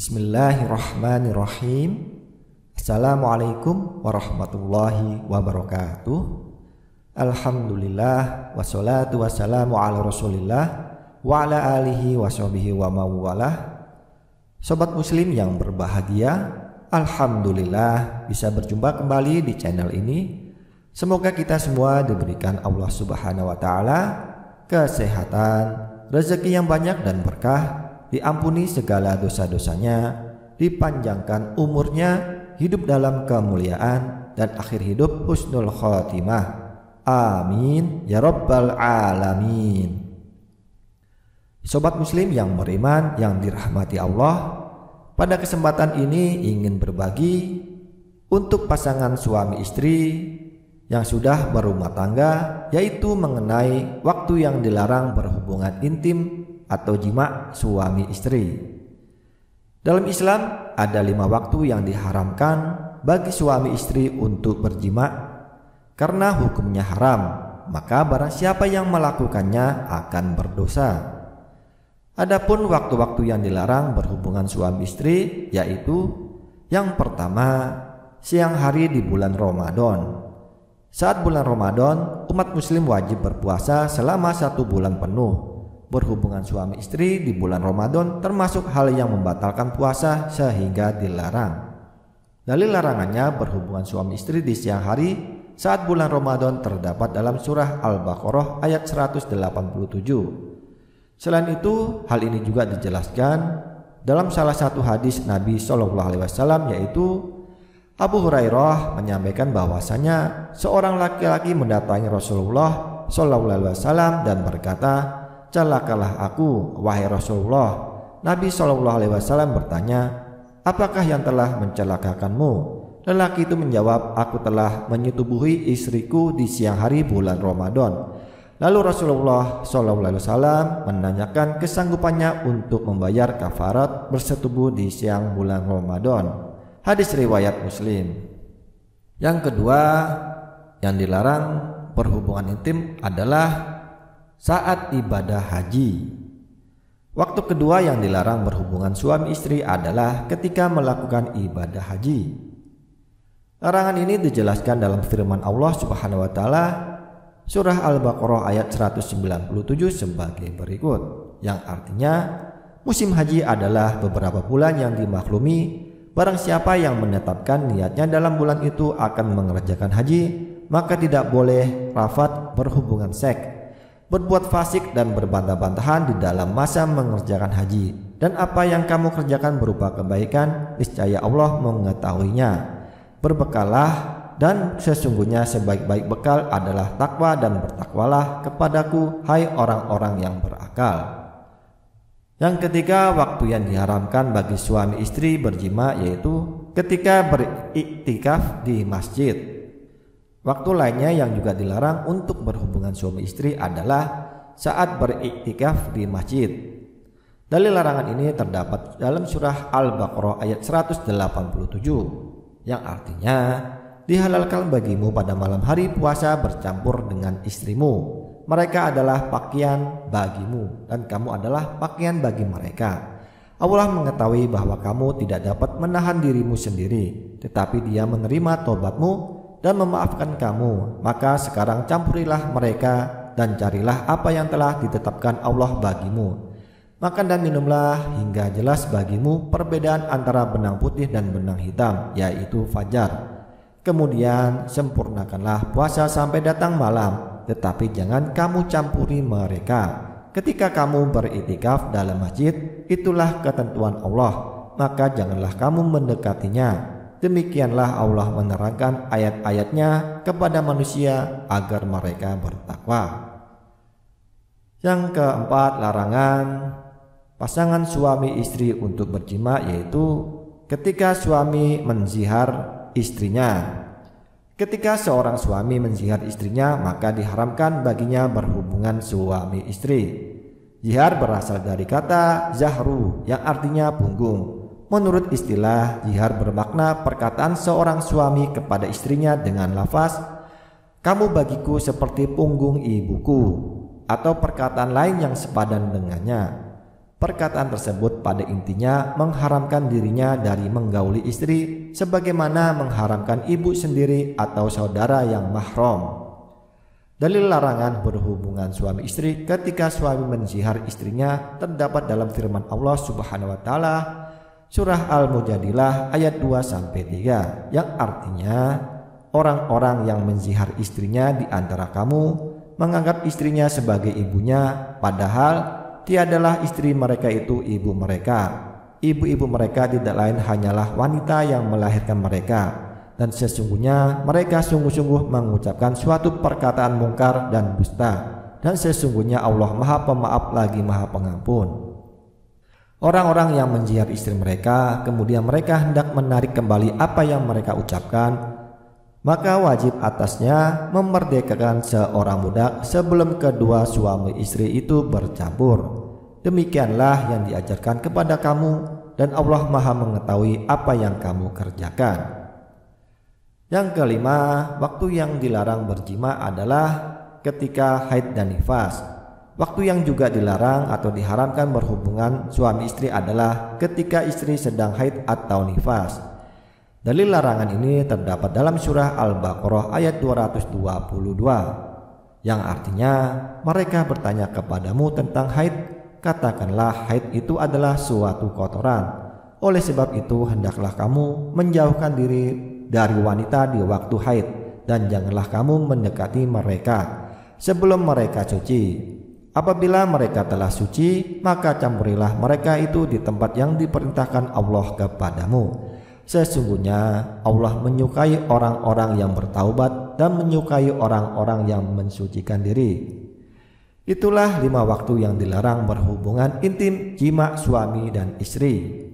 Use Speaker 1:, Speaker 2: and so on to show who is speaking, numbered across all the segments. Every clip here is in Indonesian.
Speaker 1: Bismillahirrahmanirrahim. Assalamualaikum warahmatullahi wabarakatuh. Alhamdulillah wassalatu wassalamu ala rasulillah wa ala alihi wa sahbihi wa mawalah. Sobat muslim yang berbahagia, alhamdulillah bisa berjumpa kembali di channel ini. Semoga kita semua diberikan Allah Subhanahu wa taala kesehatan, rezeki yang banyak dan berkah, diampuni segala dosa-dosanya, dipanjangkan umurnya, hidup dalam kemuliaan, dan akhir hidup husnul khotimah. Amin ya rabbal alamin. Sobat muslim yang beriman yang dirahmati Allah, pada kesempatan ini ingin berbagi untuk pasangan suami istri yang sudah berumah tangga, yaitu mengenai waktu yang dilarang berhubungan intim atau jima suami istri. Dalam Islam ada 5 waktu yang diharamkan bagi suami istri untuk berjima karena hukumnya haram, maka barang siapa yang melakukannya akan berdosa. Adapun waktu-waktu yang dilarang berhubungan suami istri yaitu yang pertama, siang hari di bulan Ramadan. Saat bulan Ramadan, umat muslim wajib berpuasa selama 1 bulan penuh. Berhubungan suami istri di bulan Ramadan termasuk hal yang membatalkan puasa sehingga dilarang. Dalil larangannya berhubungan suami istri di siang hari saat bulan Ramadan terdapat dalam surah Al-Baqarah ayat 187. Selain itu, hal ini juga dijelaskan dalam salah satu hadis Nabi SAW, yaitu Abu Hurairah menyampaikan bahwasanya seorang laki-laki mendatangi Rasulullah SAW dan berkata, "Celakalah aku, wahai Rasulullah." Nabi SAW bertanya, "Apakah yang telah mencelakakanmu?" Lelaki itu menjawab, "Aku telah menyetubuhi istriku di siang hari bulan Ramadan." Lalu Rasulullah SAW menanyakan kesanggupannya untuk membayar kafarat bersetubuh di siang bulan Ramadan. Hadis riwayat Muslim. Yang kedua yang dilarang berhubungan intim adalah saat ibadah haji. Waktu kedua yang dilarang berhubungan suami istri adalah ketika melakukan ibadah haji. Larangan ini dijelaskan dalam firman Allah Subhanahu wa taala surah Al-Baqarah ayat 197 sebagai berikut, yang artinya musim haji adalah beberapa bulan yang dimaklumi. Barang siapa yang menetapkan niatnya dalam bulan itu akan mengerjakan haji, maka tidak boleh rafat berhubungan seks, berbuat fasik dan berbantah-bantahan di dalam masa mengerjakan haji. Dan apa yang kamu kerjakan berupa kebaikan, niscaya Allah mengetahuinya. Berbekalah, dan sesungguhnya sebaik-baik bekal adalah takwa, dan bertakwalah kepadaku, hai orang-orang yang berakal. Yang ketiga waktu yang diharamkan bagi suami istri berjima yaitu ketika beriktikaf di masjid. Waktu lainnya yang juga dilarang untuk berhubungan suami istri adalah saat beriktikaf di masjid. Dalil larangan ini terdapat dalam surah Al-Baqarah ayat 187, yang artinya dihalalkan bagimu pada malam hari puasa bercampur dengan istrimu. Mereka adalah pakaian bagimu dan kamu adalah pakaian bagi mereka. Allah mengetahui bahwa kamu tidak dapat menahan dirimu sendiri, tetapi Dia menerima tobatmu dan memaafkan kamu. Maka sekarang campurilah mereka dan carilah apa yang telah ditetapkan Allah bagimu. Makan dan minumlah hingga jelas bagimu perbedaan antara benang putih dan benang hitam, yaitu fajar. Kemudian sempurnakanlah puasa sampai datang malam, tetapi jangan kamu campuri mereka. Ketika kamu beriktikaf dalam masjid, itulah ketentuan Allah, maka janganlah kamu mendekatinya. Demikianlah Allah menerangkan ayat-ayatnya kepada manusia agar mereka bertakwa. Yang keempat, larangan pasangan suami istri untuk berjima yaitu ketika suami menzihar istrinya. Ketika seorang suami menzihar istrinya, maka diharamkan baginya berhubungan suami istri. Zihar berasal dari kata zahru yang artinya punggung. Menurut istilah, zihar bermakna perkataan seorang suami kepada istrinya dengan lafaz, "Kamu bagiku seperti punggung ibuku," atau perkataan lain yang sepadan dengannya. Perkataan tersebut pada intinya mengharamkan dirinya dari menggauli istri sebagaimana mengharamkan ibu sendiri atau saudara yang mahram. Dalil larangan berhubungan suami istri ketika suami menzihar istrinya terdapat dalam firman Allah Subhanahu wa taala surah Al-Mujadilah ayat 2-3 yang artinya orang-orang yang menzihar istrinya di antara kamu menganggap istrinya sebagai ibunya padahal tiadalah istri mereka itu ibu mereka. Ibu-ibu mereka tidak lain hanyalah wanita yang melahirkan mereka. Dan sesungguhnya mereka sungguh-sungguh mengucapkan suatu perkataan mungkar dan dusta. Dan sesungguhnya Allah Maha Pemaaf lagi Maha Pengampun. Orang-orang yang menjihar istri mereka, kemudian mereka hendak menarik kembali apa yang mereka ucapkan, maka wajib atasnya memerdekakan seorang budak sebelum kedua suami istri itu bercampur. Demikianlah yang diajarkan kepada kamu dan Allah Maha mengetahui apa yang kamu kerjakan. Yang kelima, waktu yang dilarang berjima adalah ketika haid dan nifas. Waktu yang juga dilarang atau diharamkan berhubungan suami istri adalah ketika istri sedang haid atau nifas. Dalil larangan ini terdapat dalam surah Al-Baqarah ayat 222 yang artinya mereka bertanya kepadamu tentang haid, katakanlah haid itu adalah suatu kotoran. Oleh sebab itu hendaklah kamu menjauhkan diri dari wanita di waktu haid dan janganlah kamu mendekati mereka sebelum mereka suci. Apabila mereka telah suci, maka campurilah mereka itu di tempat yang diperintahkan Allah kepadamu. Sesungguhnya Allah menyukai orang-orang yang bertaubat dan menyukai orang-orang yang mensucikan diri. Itulah 5 waktu yang dilarang berhubungan intim jima suami dan istri.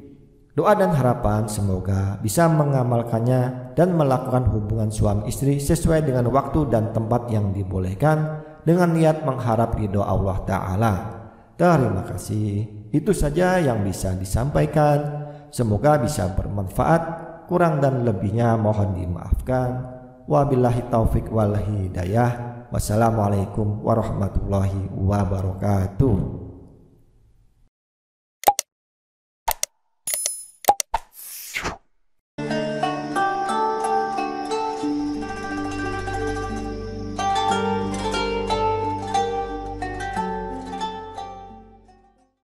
Speaker 1: Doa dan harapan semoga bisa mengamalkannya dan melakukan hubungan suami istri sesuai dengan waktu dan tempat yang dibolehkan dengan niat mengharap ridho Allah Ta'ala. Terima kasih. Itu saja yang bisa disampaikan. Semoga bisa bermanfaat. Kurang dan lebihnya mohon dimaafkan. Wabillahi taufik wal hidayah. Wassalamualaikum warahmatullahi wabarakatuh.